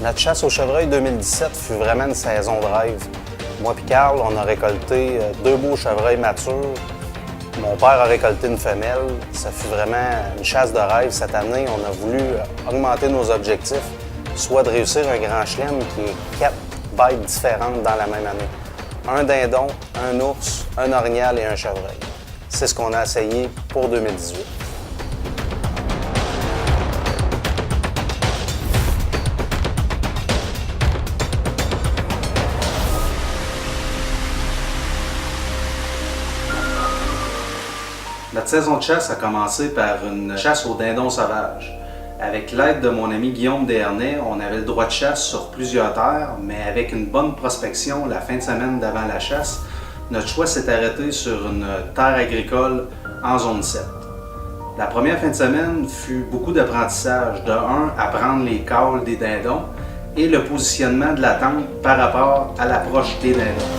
Notre chasse au chevreuil 2017 fut vraiment une saison de rêve. Moi et Carl, on a récolté 2 beaux chevreuils matures. Mon père a récolté une femelle. Ça fut vraiment une chasse de rêve. Cette année, on a voulu augmenter nos objectifs, soit de réussir un grand chelem qui est 4 bêtes différentes dans la même année. Un dindon, un ours, un orignal et un chevreuil. C'est ce qu'on a essayé pour 2018. Notre saison de chasse a commencé par une chasse au dindon sauvage. Avec l'aide de mon ami Guillaume Desharnais, on avait le droit de chasse sur plusieurs terres, mais avec une bonne prospection la fin de semaine d'avant la chasse, notre choix s'est arrêté sur une terre agricole en zone 7. La première fin de semaine fut beaucoup d'apprentissage. De un, apprendre les cales des dindons et le positionnement de la tente par rapport à l'approche des dindons.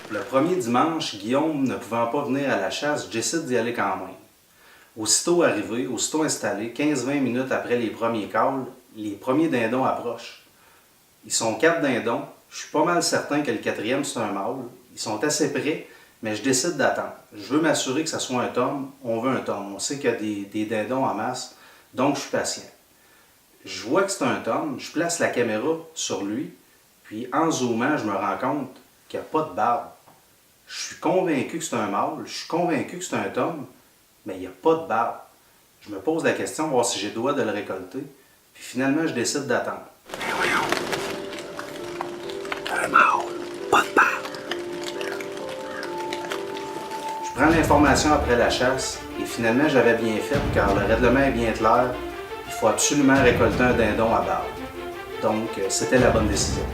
Le premier dimanche, Guillaume ne pouvant pas venir à la chasse, je décide d'y aller quand même. Aussitôt arrivé, aussitôt installé, 15-20 minutes après les premiers cales, les premiers dindons approchent. Ils sont 4 dindons. Je suis pas mal certain que le 4e, c'est un mâle. Ils sont assez près, mais je décide d'attendre. Je veux m'assurer que ce soit un tome. On veut un tome. On sait qu'il y a des dindons en masse, donc je suis patient. Je vois que c'est un tome. Je place la caméra sur lui, puis en zoomant, je me rends compte qu'il n'y a pas de barbe. Je suis convaincu que c'est un mâle, je suis convaincu que c'est un tome, mais il n'y a pas de barbe. Je me pose la question, voir si j'ai le droit de le récolter, puis finalement, je décide d'attendre. Un mâle, pas de barbe. Je prends l'information après la chasse, et finalement, j'avais bien fait, car le règlement est bien clair. Il faut absolument récolter un dindon à barbe. Donc, c'était la bonne décision.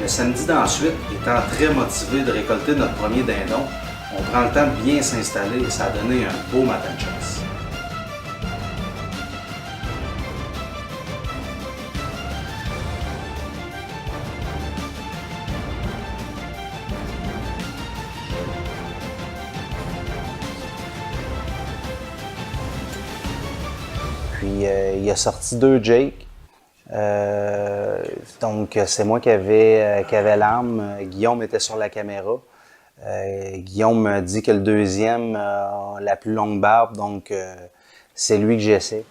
Le samedi d'ensuite, étant très motivé de récolter notre premier dindon, on prend le temps de bien s'installer et ça a donné un beau matin de chasse. Puis il a sorti 2 Jake. Donc, c'est moi qui avais l'arme. Guillaume était sur la caméra. Guillaume me dit que le deuxième a la plus longue barbe, donc c'est lui que j'essaie.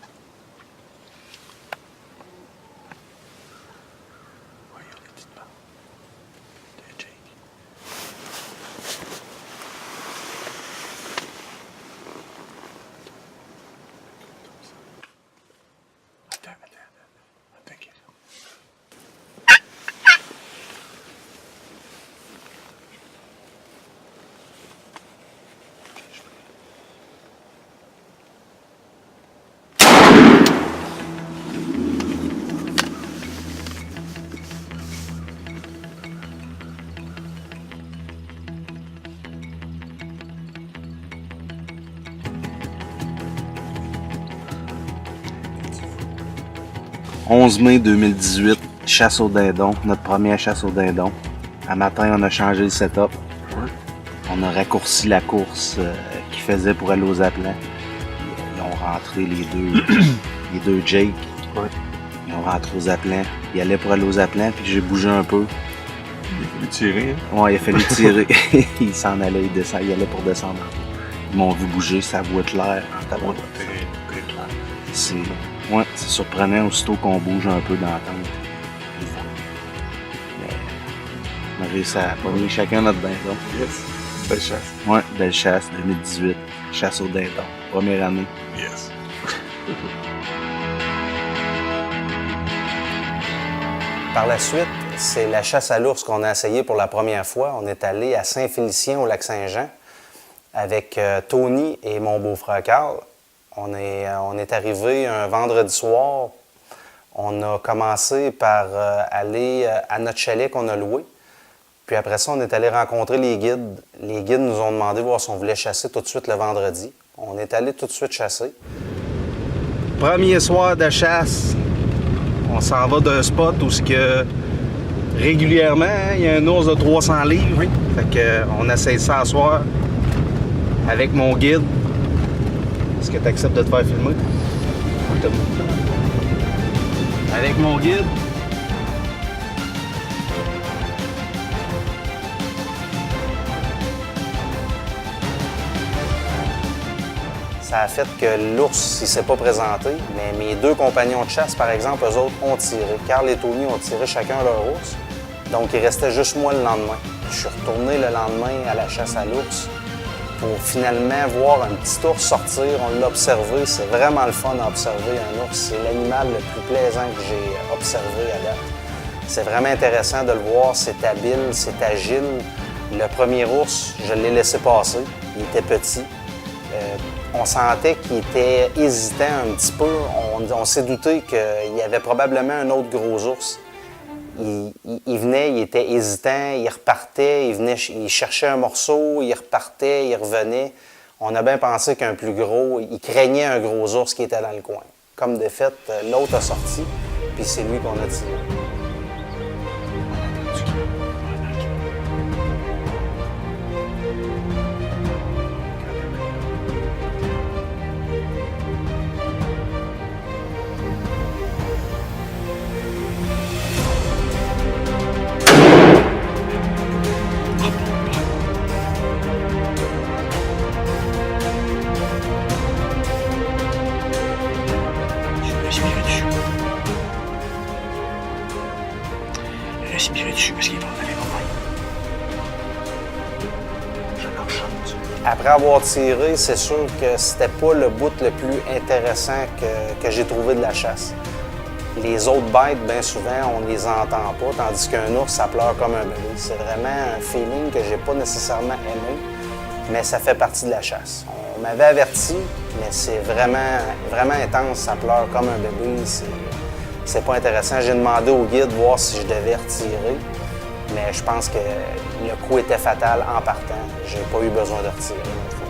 « 11 mai 2018, chasse au dindon, notre première chasse au dindon. À matin, on a changé le setup. On a raccourci la course qu'ils faisaient pour aller aux appelants. Ils ont rentré les deux Jake. Ouais. Ils ont rentré aux appelants. Ils allaient pour aller aux appelants, puis j'ai bougé un peu. Il a fallu tirer, hein? Ouais, il a fallu tirer. Ils s'en allaient, ils allaient pour descendre. Ils m'ont vu bouger, sa voix claire en tabac. Très clair. C'est surprenant aussitôt qu'on bouge un peu dans la tente. On a réussi à pogner chacun notre dindon. Yes. Belle chasse. Ouais, belle chasse, 2018. Chasse au dindon. Première année. Yes. Par la suite, c'est la chasse à l'ours qu'on a essayé pour la première fois. On est allé à Saint-Félicien, au Lac-Saint-Jean, avec Tony et mon beau-frère Carl. On est arrivé un vendredi soir. On a commencé par aller à notre chalet qu'on a loué. Puis après ça, on est allé rencontrer les guides. Les guides nous ont demandé voir si on voulait chasser tout de suite le vendredi. On est allé tout de suite chasser. Premier soir de chasse, on s'en va d'un spot où régulièrement, il y a un ours de 300 livres. Oui. Fait que, on essaye ça ce soir avec mon guide. Est-ce que tu acceptes de te faire filmer? Avec mon guide. Ça a fait que l'ours, il s'est pas présenté, mais mes deux compagnons de chasse, par exemple, eux autres ont tiré. Carl et Tony ont tiré chacun leur ours. Donc, il restait juste moi le lendemain. Je suis retourné le lendemain à la chasse à l'ours pour finalement voir un petit ours sortir. On l'a observé. C'est vraiment le fun d'observer un ours. C'est l'animal le plus plaisant que j'ai observé à date. C'est vraiment intéressant de le voir. C'est habile, c'est agile. Le premier ours, je l'ai laissé passer. Il était petit. On sentait qu'il était hésitant un petit peu. On s'est douté qu'il y avait probablement un autre gros ours. Il venait, il était hésitant, il repartait, il cherchait un morceau, il repartait, il revenait. On a bien pensé qu'un plus gros, il craignait un gros ours qui était dans le coin. Comme de fait, l'autre a sorti, puis c'est lui qu'on a tiré. Respirer dessus parce qu'il va en aller loin. J'adore ça. Après avoir tiré, c'est sûr que c'était pas le bout le plus intéressant que j'ai trouvé de la chasse. Les autres bêtes, bien souvent, on les entend pas, tandis qu'un ours, ça pleure comme un bébé. C'est vraiment un feeling que j'ai pas nécessairement aimé, mais ça fait partie de la chasse. On m'avait averti, mais c'est vraiment, vraiment intense, ça pleure comme un bébé. C'est pas intéressant. J'ai demandé au guide de voir si je devais retirer, mais je pense que le coup était fatal en partant. J'ai pas eu besoin de retirer une autre fois.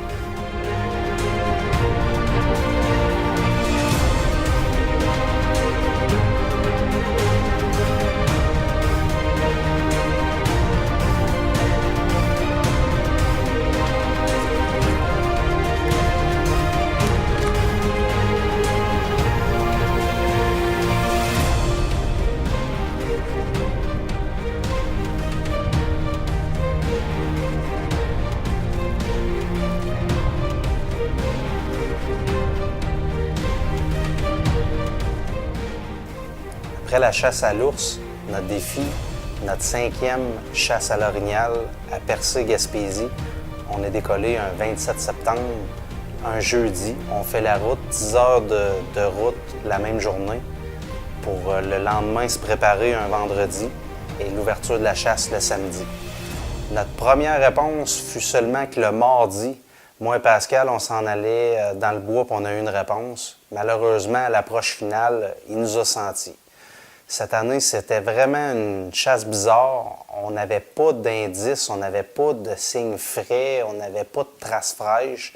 Après la chasse à l'ours, notre défi, notre 5e chasse à l'orignal à Percé-Gaspésie, on est décollé un 27 septembre, un jeudi. On fait la route, 10 heures de route la même journée pour le lendemain se préparer un vendredi et l'ouverture de la chasse le samedi. Notre première réponse fut seulement que le mardi, moi et Pascal, on s'en allait dans le bois et on a eu une réponse. Malheureusement, à l'approche finale, il nous a sentis. Cette année, c'était vraiment une chasse bizarre. On n'avait pas d'indices, on n'avait pas de signes frais, on n'avait pas de traces fraîches.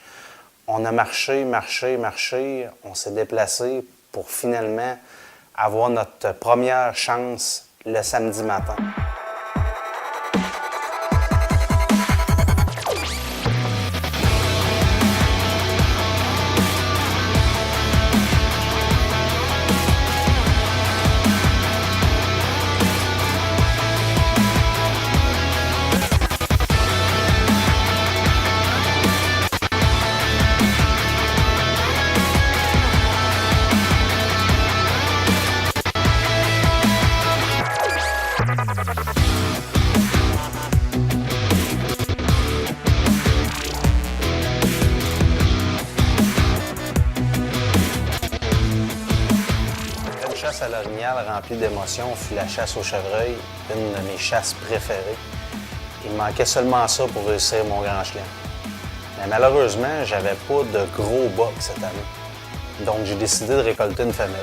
On a marché, marché, marché. On s'est déplacé pour finalement avoir notre première chance le samedi matin. géniale, remplie d'émotions, fut la chasse au chevreuil, une de mes chasses préférées. Il me manquait seulement ça pour réussir mon grand chelem. Mais malheureusement, j'avais pas de gros buck cette année. Donc j'ai décidé de récolter une femelle.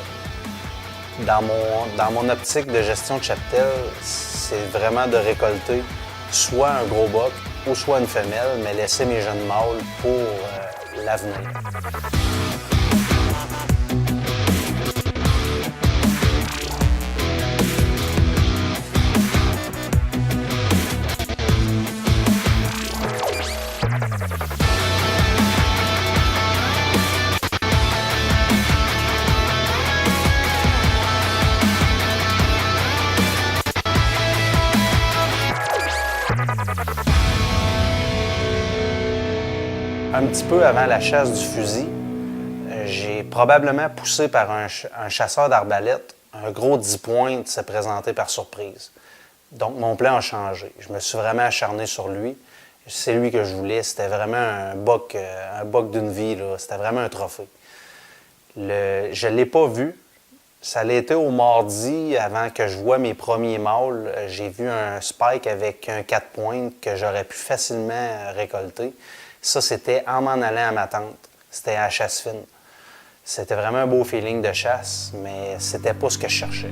Dans mon optique de gestion de cheptel, c'est vraiment de récolter soit un gros buck ou soit une femelle, mais laisser mes jeunes mâles pour l'avenir. Un petit peu avant la chasse du fusil, j'ai probablement poussé par un chasseur d'arbalète. Un gros 10 pointes s'est présenté par surprise. Donc, mon plan a changé. Je me suis vraiment acharné sur lui. C'est lui que je voulais. C'était vraiment un buck d'une vie. C'était vraiment un trophée. Je ne l'ai pas vu. Ça a été au mardi, avant que je voie mes premiers mâles. J'ai vu un spike avec un 4 pointes que j'aurais pu facilement récolter. Ça, c'était en m'en allant à ma tante. C'était à chasse fine. C'était vraiment un beau feeling de chasse, mais c'était pas ce que je cherchais.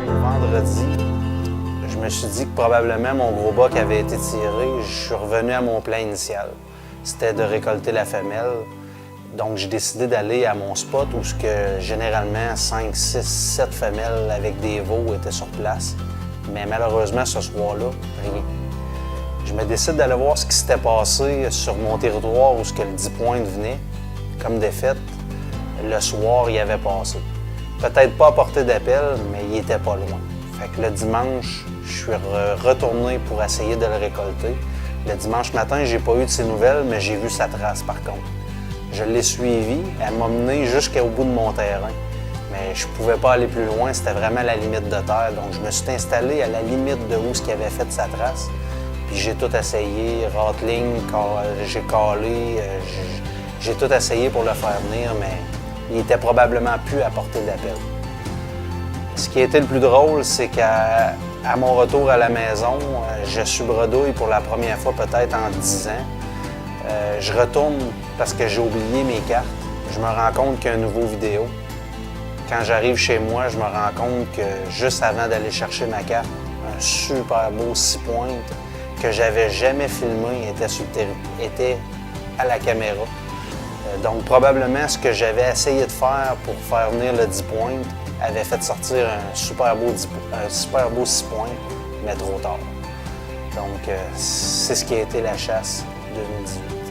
Vendredi, je me suis dit que probablement mon gros buck avait été tiré. Je suis revenu à mon plan initial. C'était de récolter la femelle. Donc, j'ai décidé d'aller à mon spot où généralement 5, 6, 7 femelles avec des veaux étaient sur place. Mais malheureusement, ce soir-là, rien. Je me décide d'aller voir ce qui s'était passé sur mon territoire où le 10 pointes venait. Comme défaite, le soir, il avait passé. Peut-être pas à portée d'appel, mais il était pas loin. Fait que le dimanche, je suis retourné pour essayer de le récolter. Le dimanche matin, j'ai pas eu de ses nouvelles, mais j'ai vu sa trace par contre. Je l'ai suivie, elle m'a mené jusqu'au bout de mon terrain. Mais je pouvais pas aller plus loin, c'était vraiment la limite de terre. Donc je me suis installé à la limite de où il avait fait sa trace. Puis j'ai tout essayé, rattling, j'ai calé, j'ai tout essayé pour le faire venir, mais il était probablement plus à portée d'appel. Ce qui a été le plus drôle, c'est qu'à mon retour à la maison, je suis bredouille pour la première fois peut-être en 10 ans. Je retourne parce que j'ai oublié mes cartes. Je me rends compte qu'il y a un nouveau vidéo. Quand j'arrive chez moi, je me rends compte que juste avant d'aller chercher ma carte, un super beau 6 pointes que j'avais jamais filmé était à la caméra. Donc probablement ce que j'avais essayé de faire pour faire venir le 10 pointes avait fait sortir un super beau 6 pointes, mais trop tard. Donc c'est ce qui a été la chasse 2018.